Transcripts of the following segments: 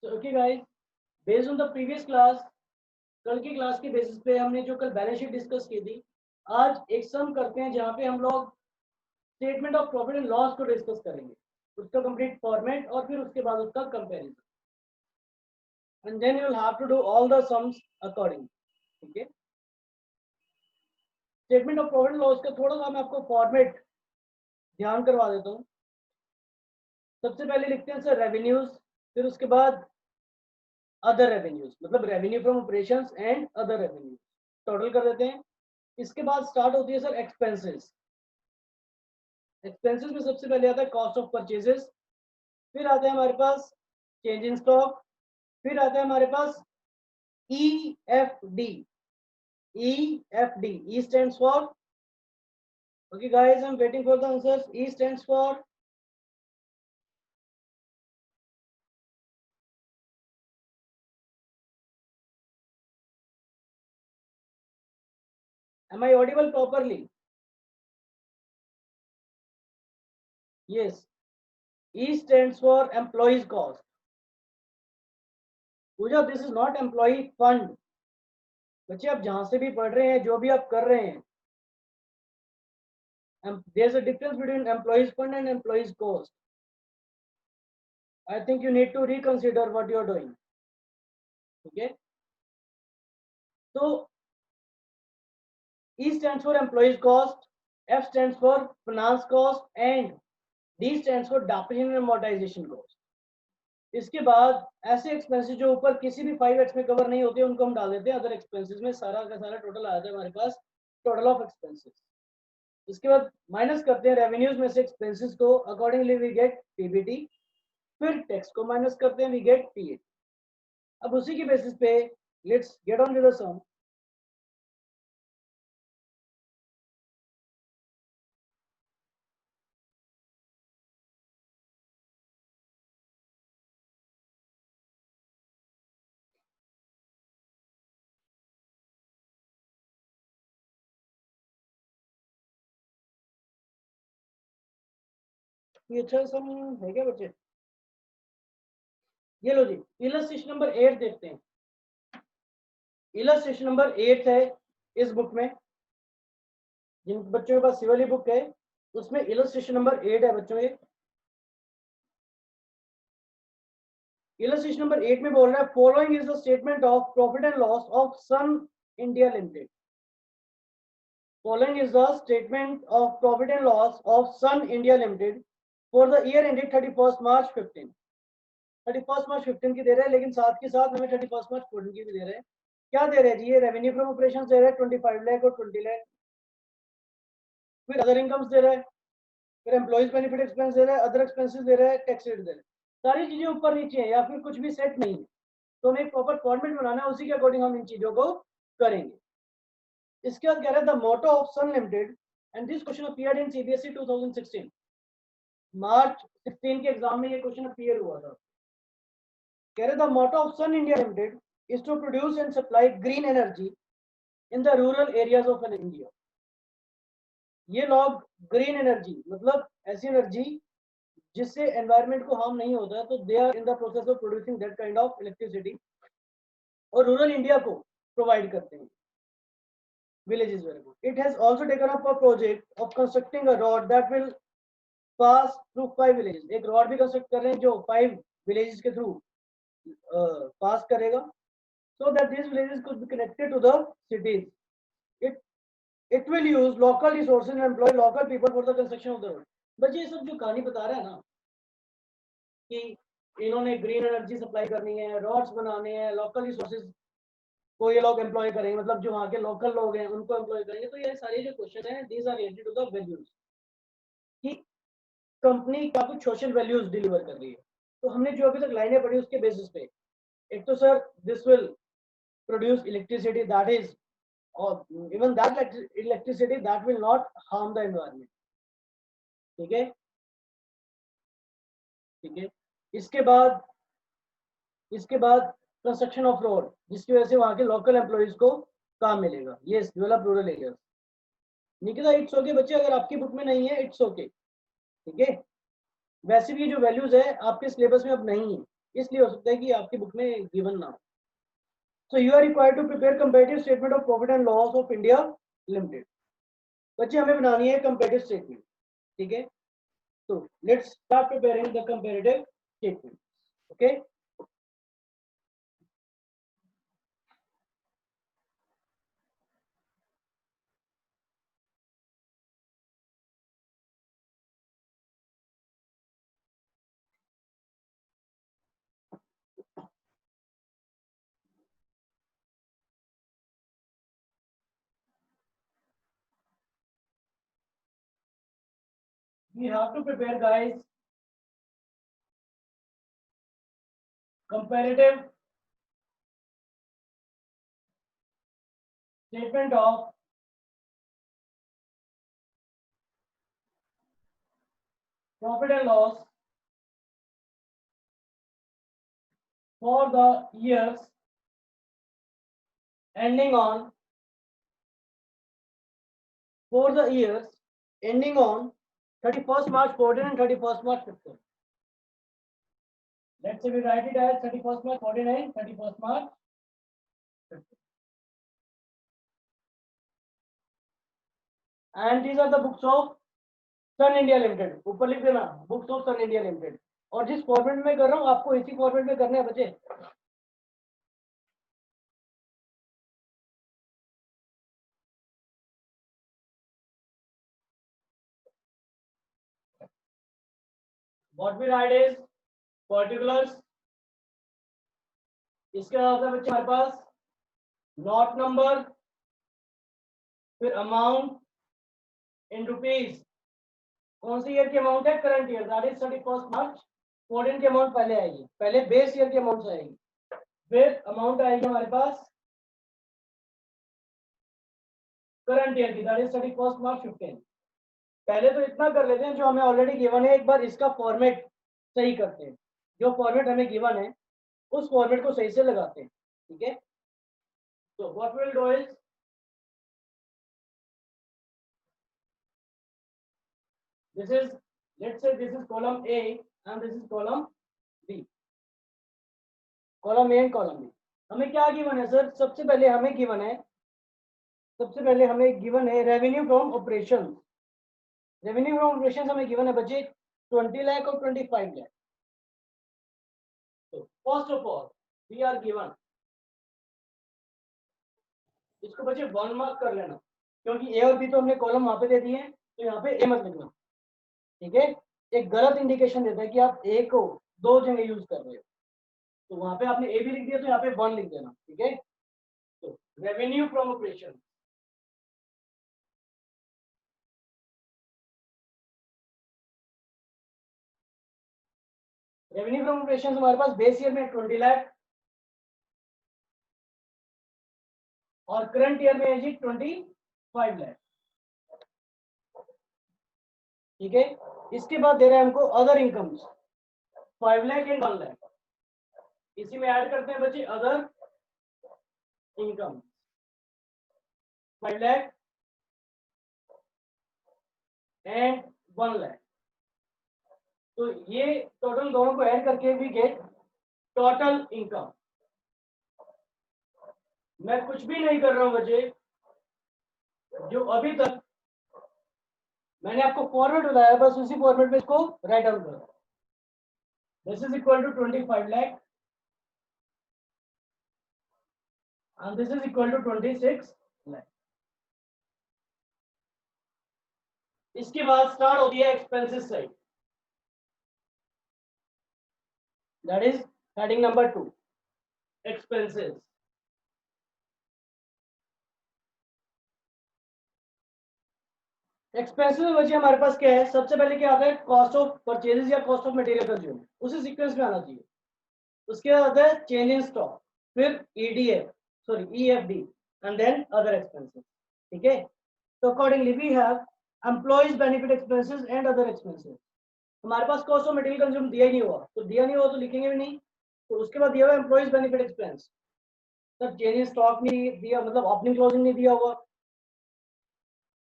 Okay guys, based on the previous class, कल की class के बेसिस पे हमने जो कल बैलेंस शीट डिस्कस की थी, आज एक सम करते हैं जहाँ पे हम लोग statement of profit and loss को डिस्कस करेंगे, उसका कंप्लीट फॉर्मेट और फिर उसके बाद उसका comparison, and then you will have to do all the sums according. ठीक है, statement of profit and loss का थोड़ा सा मैं आपको फॉर्मेट ध्यान करवा देता हूँ। सबसे पहले लिखते हैं सर रेवेन्यूज, फिर उसके बाद अदर रेवेन्यूज, मतलब revenue from operations and other revenues total कर देते हैं। इसके बाद स्टार्ट होती है सर एक्सपेंसेस। एक्सपेंसेस में सबसे पहले आता है कॉस्ट ऑफ परचेजेस, फिर आता है हमारे पास चेंज इन स्टॉक, फिर आता है हमारे पास E F D. E stands for, okay guys I am waiting for the answers. E stands for am I audible properly? Yes, E stands for employees cost. Puja, this is not employ fund. बच्चे आप जहां से भी पढ़ रहे हैं, जो भी आप कर रहे हैं, there is a difference between employees fund and employees cost. I think you need to reconsider what you are doing. ठीक है, तो E stands for employees cost, F stands for finance cost and D stands for depreciation and amortization cost. इसके बाद ऐसे expenses जो ऊपर किसी भी 5x में कवर नहीं होते उनको हम डाल देते हैं अदर एक्सपेंसेस में। सारा का सारा टोटल आ जाता है हमारे पास, टोटल ऑफ एक्सपेंसेस। इसके बाद माइनस करते हैं रेवेन्यूज में से एक्सपेंसेस को, अकॉर्डिंगली वी गेट पीबीटी, फिर टैक्स को माइनस करते हैं, वी गेट पीएटी। अब उसी की बेसिस पे let's get on with the sum. ये अच्छा सम है क्या बच्चे? ये लो जी, इलस्ट्रेशन नंबर 8 देखते हैं। इलस्ट्रेशन नंबर 8 है इस बुक में, जिन बच्चों के पास सिविल बुक है उसमें इलस्ट्रेशन नंबर 8 है बच्चों। ये इलस्ट्रेशन नंबर 8 में बोल रहा है following is the statement of profit and loss of Sun India Limited. Following is the statement of profit and loss of Sun India Limited for the year ended 31st March 15। 31st March 15 की दे रहे हैं, लेकिन साथ के साथ हमें 31st March 14 की भी दे रहे हैं। क्या दे रहे हैं जी? ये रेवेन्यू फ्रॉम ऑपरेशंस दे रहे हैं 25 लाख और 20 लाख, फिर अदर इनकम्स दे रहे हैं, फिर एम्प्लॉइज बेनिफिट एक्सपेंस दे रहे हैं, अदर एक्सपेंसेस दे रहे हैं, टैक्स रेट दे रहे हैं। सारी चीजें ऊपर नीचे हैं या फिर कुछ भी सेट नहीं है, तो हमें एक प्रॉपर फॉर्मेट बनाना है, उसी के अकॉर्डिंग हम इन चीजों को करेंगे। इसके बाद कह रहा है the motto of Sun Limited, and this question appeared in CBSE 2016। March 16 के एग्जाम में ये क्वेश्चन अपीयर हुआ था। कह रहे the motto of Sun India Limited is to produce and supply green energy in the rural areas of India. ये लोग green energy मतलब ऐसी एनर्जी जिससे एनवायरनमेंट को हार्म नहीं होता है, तो they are in the process of producing that kind of electricity और रूरल इंडिया को प्रोवाइड करते हैं villages were good. It has also taken up a project of constructing a road that will pass through 5 villages। एक road भी construct कर रहे हैं जो 5 villages के थ्रू पास करेगा, so that these villages could be connected to the cities। it it will use local resources and employ local people for the construction of the road। बस ये सब जो कहानी बता रहा है ना कि इन्होंने ग्रीन एनर्जी सप्लाई करनी है, रोड्स बनाने हैं, लोकल रिसोर्सेज को ये लोग एम्प्लॉय करेंगे, मतलब जो वहाँ के लोकल लोग हैं उनको एम्प्लॉय करेंगे। तो ये सारे जो क्वेश्चन हैं these are related to the values, कि कंपनी क्या कुछ सोशल वैल्यूज डिलीवर कर रही है। तो हमने जो अभी तक लाइनें पढ़ी उसके बेसिस पे, एक तो sir this will produce electricity that is, और even that electricity that will not harm the environment. ठीक है, ठीक है। इसके बाद कंस्ट्रक्शन ऑफ रोड, जिसकी वजह से वहाँ के लोकल एम्प्लॉइज को काम मिलेगा। ये develop rural areas. Nikita it's okay बच्चे, अगर आपकी बुक में नहीं है इट्स ओके। ठीक है, वैसे भी जो वैल्यूज है आपके सिलेबस में अब नहीं है, इसलिए हो सकता है कि आपकी बुक में गिवन ना हो। So you are required to prepare comparative statement of profit and loss of India Limited. बच्चे हमें बनानी है कंपैरेटिव स्टेटमेंट, ठीक है। तो let's start preparing the comparative statement, okay. We have to prepare, guys, comparative statement of profit and loss for the years ending on 31st March 14 and 31st March 15. Let's say we write it as 31st March 14 and 31st March 15. And these are the books of Sun India Limited. ऊपर लिख देना books of Sun India Limited. और जिस format में कर रहा हूँ आपको इसी फॉर्मेट में करने हैं बच्चे। What we write is particulars। इसके बाद होता है बच्चे हमारे पास नॉट नंबर, फिर अमाउंट इन रुपीज। कौन सी ईयर की अमाउंट है? Current year, that is 31st मार्च 14 की अमाउंट पहले आएगी, पहले बेस ईयर की अमाउंट आएगी, फिर अमाउंट आएगी हमारे पास करंट ईयर की, दैट इज 31st मार्च 15। पहले तो इतना कर लेते हैं जो हमें ऑलरेडी गिवन है, एक बार इसका फॉर्मेट सही करते हैं। जो फॉर्मेट हमें गिवन है उस फॉर्मेट को सही से लगाते हैं, ठीक है। तो what will do is this is, let's say this is column A and this is column B, column A and column B। हमें क्या गिवन है सर? सबसे पहले हमें गिवन है revenue from operation. Revenue from operation हमें given है बच्चे 20 लाख और 25 लाख। तो first of all we are given, इसको बच्चे 1 मार्क कर लेना, क्योंकि ए और बी तो हमने कॉलम वहां पे दे दिए हैं, तो यहाँ पे ए मत लिखना, ठीक है। एक गलत इंडिकेशन देता है कि आप ए को 2 जगह यूज कर रहे हो, तो वहां पे आपने ए भी लिख दिया तो यहाँ पे 1 लिख देना, ठीक है। तो revenue from operation, revenue from operation हमारे पास बेस ईयर में 20 लाख और करंट ईयर में है जी 25 लाख, ठीक है। इसके बाद दे रहे हैं हमको other incomes 5 lakh and 1 lakh. इसी में ऐड करते हैं बच्चे other income 5 lakh and 1 lakh. तो ये टोटल दोनों को ऐड करके वी गेट टोटल इनकम। मैं कुछ भी नहीं कर रहा हूं बच्चे, जो अभी तक मैंने आपको फॉर्मेट बताया बस उसी फॉर्मेट में इसको राइट डाउन करो। This is equal to 25 lakh and this is equal to 26 lakh। इसके बाद स्टार्ट होती है expenses side, that is heading number 2 expenses. Expenses में बच्चे हमारे पास क्या है? सबसे पहले क्या आता है? कॉस्ट ऑफ परचेजेस या कॉस्ट ऑफ मटेरियल कंज्यूम, उसी सीक्वेंस में आना चाहिए। उसके बाद आता है चेंज इन स्टॉक, फिर EFD and then other expenses, ठीक है। तो accordingly we have employees benefit expenses and other expenses. हमारे पास कॉस्ट ऑफ मटेरियल कंज्यूम दिया ही नहीं हुआ, तो दिया नहीं हुआ तो लिखेंगे भी नहीं। तो उसके बाद दिया हुआ employees benefit expense, sir change in stock नहीं दिया, मतलब ओपनिंग क्लोजिंग नहीं दिया हुआ,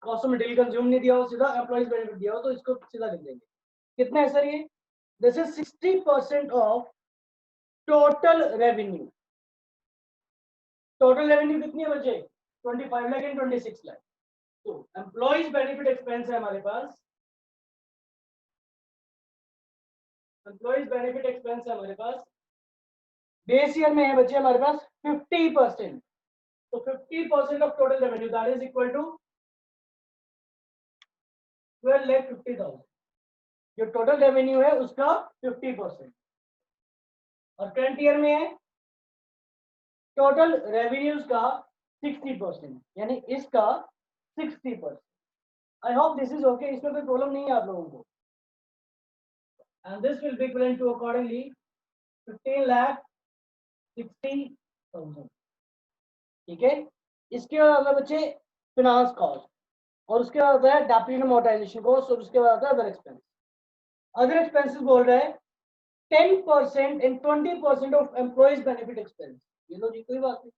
कॉस्ट ऑफ मटेरियल कंज्यूम नहीं दिया हुआ, सीधा एम्प्लॉइज बेनिफिट दिया हुआ, तो इसको सीधा लिख देंगे। कितना है सर ये? This is 60% of total revenue, total revenue कितनी है बच्चे? 25 लाख एंड 26 लाख। तो एम्प्लॉइज बेनिफिट एक्सपेंस है हमारे पास, एम्प्लॉइज बेनिफिट एक्सपेंस है हमारे पास, बेस ईयर में है बच्चे हमारे पास 50%। तो 50% of total revenue that is equal to 12,50,000। जो टोटल रेवेन्यू है उसका 50%। और करंट ईयर में है टोटल रेवेन्यूज का 60%, यानी इसका 60%। I hope this is okay, इसमें कोई प्रॉब्लम नहीं है आप लोगों को। And this will be equal to accordingly 15,60,000। ठीक है, इसके बाद आता है बच्चे फिनांस कॉस्ट, और उसके बाद आता है डेप्रिसिएशन अमोर्टाइजेशन कॉस्ट, और उसके बाद आता है अदर एक्सपेंस। अदर एक्सपेंसेस बोल रहे हैं 10% and 20% of employees benefit expense. ये लो जी, कोई बात नहीं।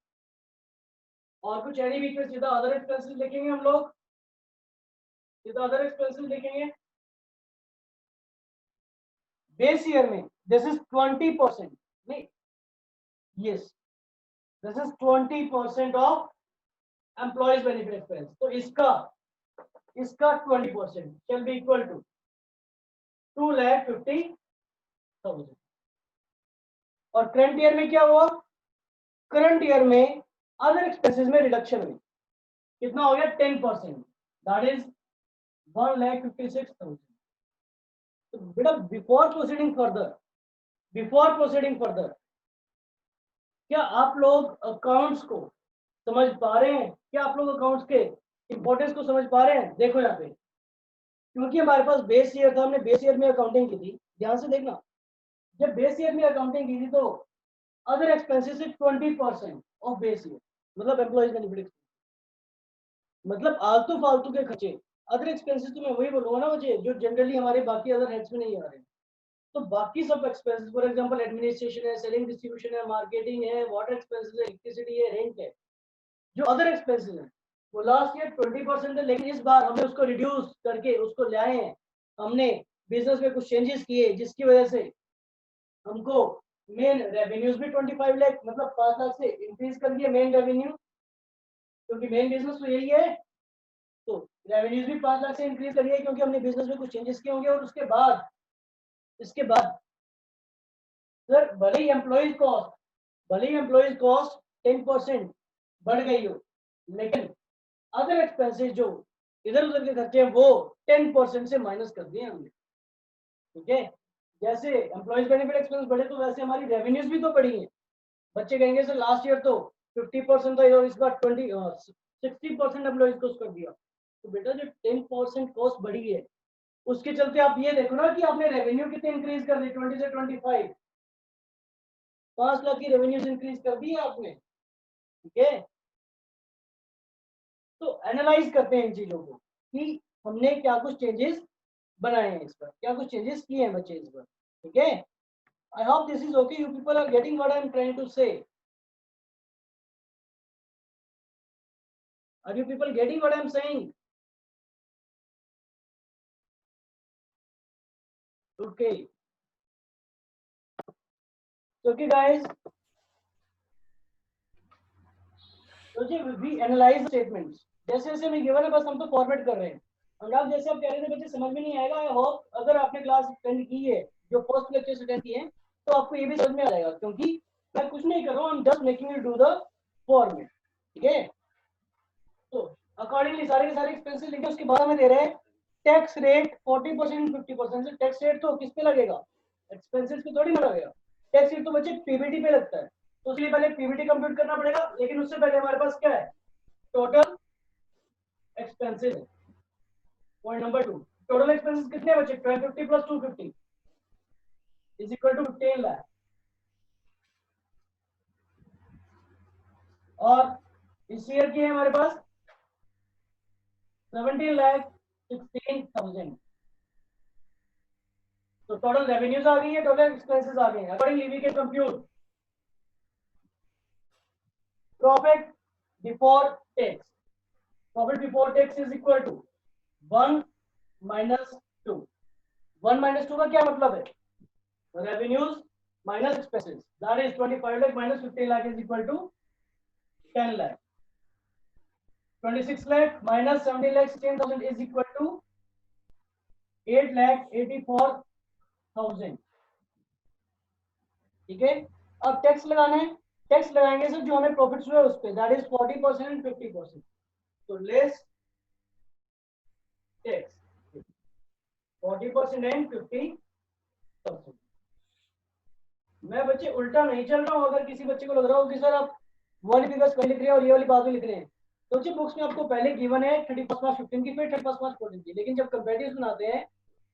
और कुछ एनी वीक में सीधा अदर एक्सपेंसेस लिखेंगे हम लोग, सीधा अदर एक्सपेंसेस लिखेंगे। बेस ईयर में दिस इज 20%, नहीं yes, this is 20% of employees benefit expense. तो इसका 20% कैन बी इक्वल टू 2,50,000। और करंट ईयर में क्या हुआ? करंट ईयर में अदर एक्सपेंसेस में रिडक्शन हुई, कितना हो गया? 10%, दैट इज 1,56,000। तो बेटा बिफोर प्रोसीडिंग फर्दर, क्या आप लोग अकाउंट्स को समझ पा रहे हैं? क्या आप लोग अकाउंट्स के इंपॉर्टेंस को समझ पा रहे हैं? देखो यहाँ पे, क्योंकि हमारे पास बेस ईयर था, हमने बेस ईयर में अकाउंटिंग की थी। ध्यान से देखना, जब बेस ईयर में अकाउंटिंग की थी तो other expenses 20% of base year, मतलब एम्प्लॉइज बेनिफिट, मतलब आलतू फालतू के खर्चे। अदर एक्सपेंसेस तो मैं वही बोलूंगा ना बच्चे, जो जनरली हमारे बाकी अदर हेड्स में नहीं आ रहे। तो बाकी सब एक्सपेंसेस, फॉर एग्जांपल एडमिनिस्ट्रेशन है, सेलिंग डिस्ट्रीब्यूशन है, मार्केटिंग है, वाटर एक्सपेंसेस है, इलेक्ट्रिसिटी है, रेंट है, जो अदर एक्सपेंसेस है वो लास्ट ईयर 20% थे, लेकिन इस बार हमने उसको रिड्यूस करके उसको ले आए हैं। हमने बिजनेस में कुछ चेंजेस किए जिसकी वजह से हमको मेन रेवेन्यूज भी 25 लाख मतलब 5 लाख से इंक्रीज कर दिया मेन रेवेन्यू, क्योंकि मेन बिजनेस तो यही है। तो रेवेन्यूज भी 5 लाख से इंक्रीज कर दिया क्योंकि हमने बिजनेस में कुछ चेंजेस किए होंगे। और उसके बाद सर भले ही एम्प्लॉइज कॉस्ट 10% बढ़ गई हो, लेकिन अदर एक्सपेंसेस जो इधर उधर के खर्चे हैं वो 10% से माइनस कर दिए हमने। ठीक है, जैसे एम्प्लॉइज बेनिफिट एक्सपेंस बढ़े तो वैसे हमारी रेवेन्यूज भी तो बढ़ी है। बच्चे कहेंगे सर लास्ट ईयर तो 50% था और इस बार 60% एम्प्लॉइज कॉस्ट कर दिया। तो बेटा जो 10% कॉस्ट बढ़ी है उसके चलते आप ये देखो ना कि आपने रेवेन्यू कितने इंक्रीज कर दी, 20 से 25, 5 लाख की रेवेन्यूज इंक्रीज कर दी है आपने। ठीक है, तो एनालाइज करते हैं इन चीजों को कि हमने क्या कुछ चेंजेस बनाए हैं, इस पर क्या कुछ चेंजेस किए हैं बच्चे इस पर। ठीक है, I hope this is okay, you people are getting what I am trying to say. Are you people getting what I am saying? Okay, so okay guys, तो जी वी एनालाइज स्टेटमेंट्स, जैसे जैसे मैं गिवन है बस हम तो format कर रहे हैं। अनुराग जैसे आप कह रहे थे बच्चे समझ में नहीं आएगा, आई होप अगर आपने क्लास अटेंड की है, जो फर्स्ट लेक्चर अटेंड किए हैं, तो आपको ये भी समझ में आ जाएगा, क्योंकि मैं कुछ नहीं कर रहा हूँ, I am just making you do the format. ठीक है, तो अकॉर्डिंगली सारे के सारे एक्सपेंसेस लिखे, उसके बाद हमें दे रहे हैं टैक्स रेट 40% 50%। टैक्स रेट तो किस पे लगेगा? एक्सपेंसेस पे थोड़ी ना लगेगा। टैक्स रेट तो बच्चे पीबीटी पे लगता है, तो उसके लिए पहले पीबीटी कंप्यूट करना पड़ेगा, लेकिन उससे पहले हमारे पास क्या है? टोटल एक्सपेंसेस है। पॉइंट नंबर 2, टोटल एक्सपेंसेस कितने बचे? 1250 plus 250 is equal to 15 lakh. और इस ईयर की है हमारे पास 17,16,000। तो टोटल रेवेन्यूज आ गई है, टोटल एक्सपेंसेस आ गए हैं। Accordingly we can compute profit before tax. Profit before tax is equal to 1 minus 2. 1 minus 2 का क्या मतलब है? Revenues minus expenses, that is 25 lakh minus 15 lakh is equal to 10 lakh. 26 lakh minus 70 lakh 16,000 is equal to 8,84,000. ठीक है, अब tax लगाना है, tax लगाएंगे सर जो हमें प्रॉफिट्स हुए उस पे, दैट इज 40% एंड 50%. तो लेस टैक्स 40% एंड 50%. मैं बच्चे उल्टा नहीं चल रहा हूँ. अगर किसी बच्चे को लग रहा हो कि सर आप वाली फिगर्स पहले लिख रहे हैं और ये वाली बात भी लिख रहे हैं, तो बच्चे बुक्स में आपको पहले गिवन है 31 मार्च 15 की, फिर 31 मार्च 14 की, लेकिन जब कंपेरेटिव्स बनाते हैं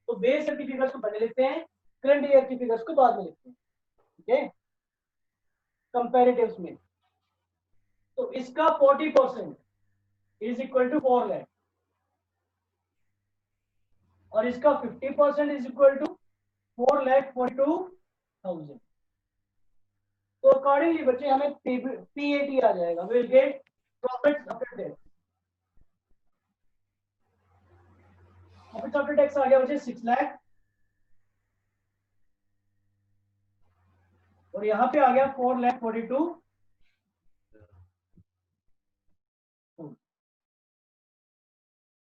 तो बेस ईयर की फिगर्स को पहले लिखते हैं, करंट ईयर की फिगर्स को बाद में लिखते हैं. ठीक है, कंपेरेटिव्स में. तो इसका 40% इज इक्वल टू 4 लाख और इसका 50% इज इक्वल टू 4,42,000. तो अकॉर्डिंगली बच्चे हमें पीएटी आ जाएगा, will get profits after tax. Profits after tax आ गया बच्चे 6 लाख और यहाँ पे आ गया 4,42,000.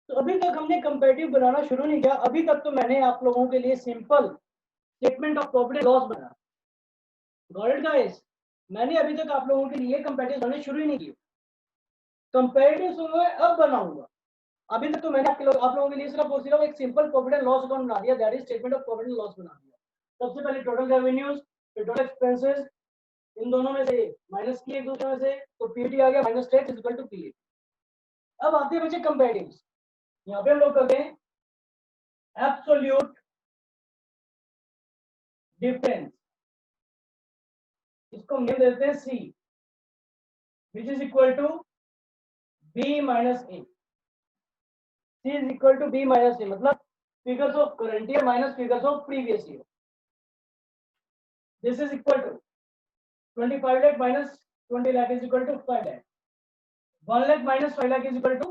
तो अभी तक हमने कंपैरेटिव बनाना शुरू नहीं किया. अभी तक तो मैंने आप लोगों के लिए simple statement of profit and loss बनाया. Got it guys? मैंने अभी तक आप लोगों के लिए कंपैरेटिव बनाने शुरू ही नहीं किए. कंपैरेटिव मैं अब बनाऊंगा. अभी तक तो मैंने आप लोगों के लिए सिर्फ और सिर्फ एक simple profit and loss account बना दिया, that is statement of profit and loss बना दिया. सबसे पहले टोटल रेवेन्यूज, फिर टोटल एक्सपेंसेस, इन दोनों में से माइनस किए एक दूसरे में से, तो पीटी आ गया minus tax is equal to PA. अब आते हैं बच्चे कंपैरेटिव्स. यहाँ पे हम लोग करते हैं एब्सोल्यूट डिफरेंस, इसको हम देते हैं C, which is equal to B minus A. C is equal to B minus A मतलब figures of current year minus figures of previous year. This is equal to 25 lakh minus 20 lakh is equal to 5 lakh. 1 lakh minus 5 lakh is equal to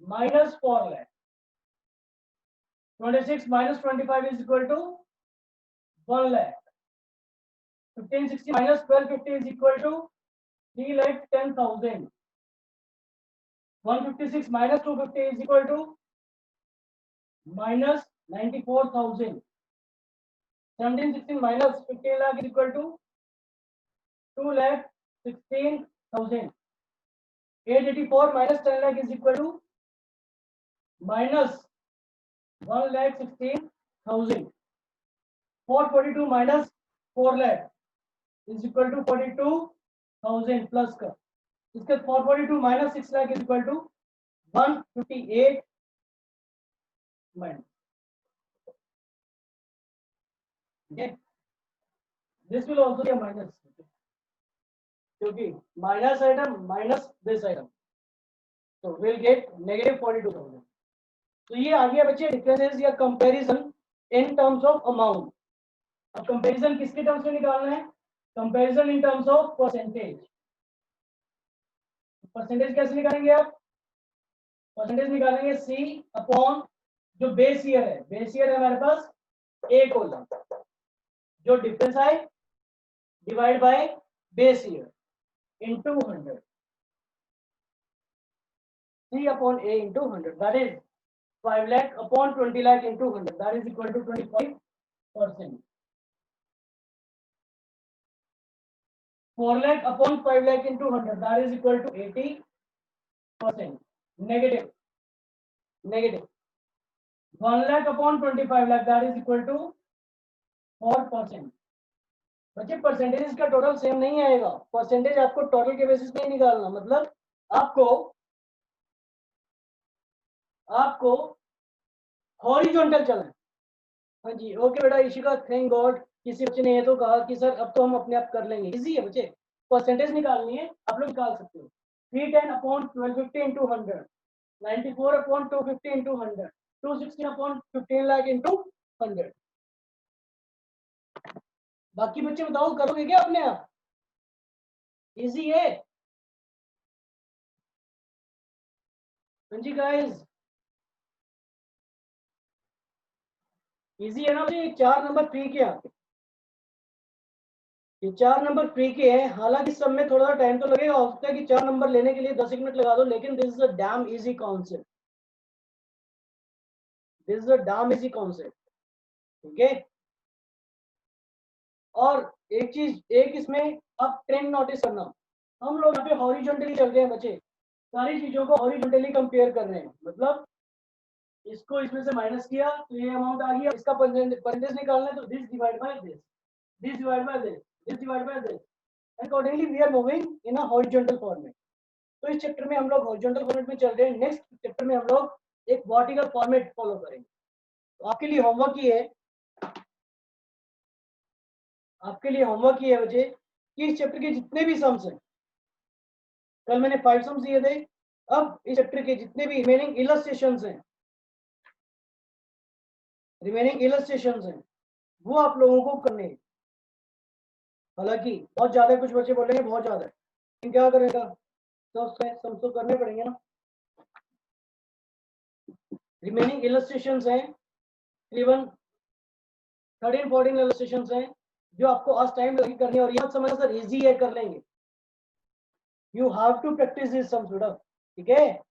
minus 4 lakh. 26 minus 25 is equal to 1 lakh. 1560 minus 1250 is equal to 3,10,000. 156 minus 250 is equal to minus 94,000. 1716 minus 15 lakh is equal to 2,16,000. 884 minus 10 lakh is equal to minus 1,16,000. 442 minus 4 lakh is equal to 42,000 plus का. इसके 442 minus 6 lakh is equal to 158 minus. Okay, this will also be a minus क्योंकि minus item minus this item, तो will get negative 42,000. तो ये आ गया बच्चे differences या comparison in terms of amount. अब कंपैरिजन किसके टर्म्स में निकालना है? Comparison in terms of percentage. Percentage कैसे निकालेंगे आप? परसेंटेज निकालेंगे सी अपॉन जो बेस ईयर है. बेस ईयर है हमारे पास ए कॉलम, जो डिफरेंस आए divide by base year into 100. C upon A into 100, that is 5 lakh upon 20 lakh into 100, that is equal to 25%. 4 lakh upon 5 lakh into 100, that is equal to 80%. Negative. 1 lakh upon 25 lakh, that is equal to 4%. बच्चे percentage का total same नहीं आएगा. Percentage आपको total के basis पे ही निकालना, मतलब आपको हॉरिजॉन्टल चलना है. हाँ जी, ओके बेटा इशिका, थैंक गॉड किसी बच्चे ने ये तो कहा कि सर अब तो हम अपने आप कर लेंगे. इजी है बच्चे, परसेंटेज निकालनी है, आप लोग निकाल सकते हो. 310 upon 1250 into 100, 94 upon 250 into 100, 216 upon 15 lakh into 100. बाकी बच्चे बताओ करोगे क्या अपने आप? इजी है. हाँ जी गाइस, इजी है ना? 4 नंबर 3 के आते ये 4 नंबर फ्री के हैं, हालांकि सब में थोड़ा सा टाइम तो लगेगा, हो सकता है कि 4 नंबर लेने के लिए 10 मिनट लगा दो, लेकिन this is a dam easy concept, this is a dam easy concept, ठीक है। और एक चीज, एक इसमें आप ट्रेंड नोटिस करना, हम लोग यहाँ पे हॉरिजॉन्टली चल रहे हैं बच्चे, सारी चीजों को हॉरिजॉन्टली कंपेयर कर रहे हैं, मतलब इसको इसमें से माइनस किया तो ये अमाउंट आ गया, इसका परसेंटेज निकालना है तो this divide by this, this divide by this, this divide by this, accordingly we are moving in a horizontal format. तो इस चैप्टर में हम लोग हॉरिजॉन्टल फॉर्मेट में चल रहे हैं, नेक्स्ट चैप्टर में हम लोग एक वर्टिकल फॉर्मेट फॉलो करेंगे। तो आपके लिए होमवर्क ये है, आपके लिए होमवर्क ये है बच्चे कि इस चैप्टर के जितने भी सम्स हैं, कल मैंने 5 सम्स दिए थे, अब इस चैप्टर के जितने भी रिमेनिंग इलस्ट्रेशंस हैं, रिमेनिंग इलस्ट्रेशंस हैं, वो आप लोगों को करने हैं। हालांकि बहुत ज्यादा कुछ बच्चे बोलेंगे बहुत ज्यादा, लेकिन क्या करेगा, सम्स तो करने पड़ेंगे ना। रिमेनिंग इलस्ट्रेशंस हैं तकरीबन 13-14 इलस्ट्रेशंस हैं, जो आपको आज टाइम लगी करनी है, और यह समझ सर इजी है, कर लेंगे। You have to practise this sums बेटा, ठीक है।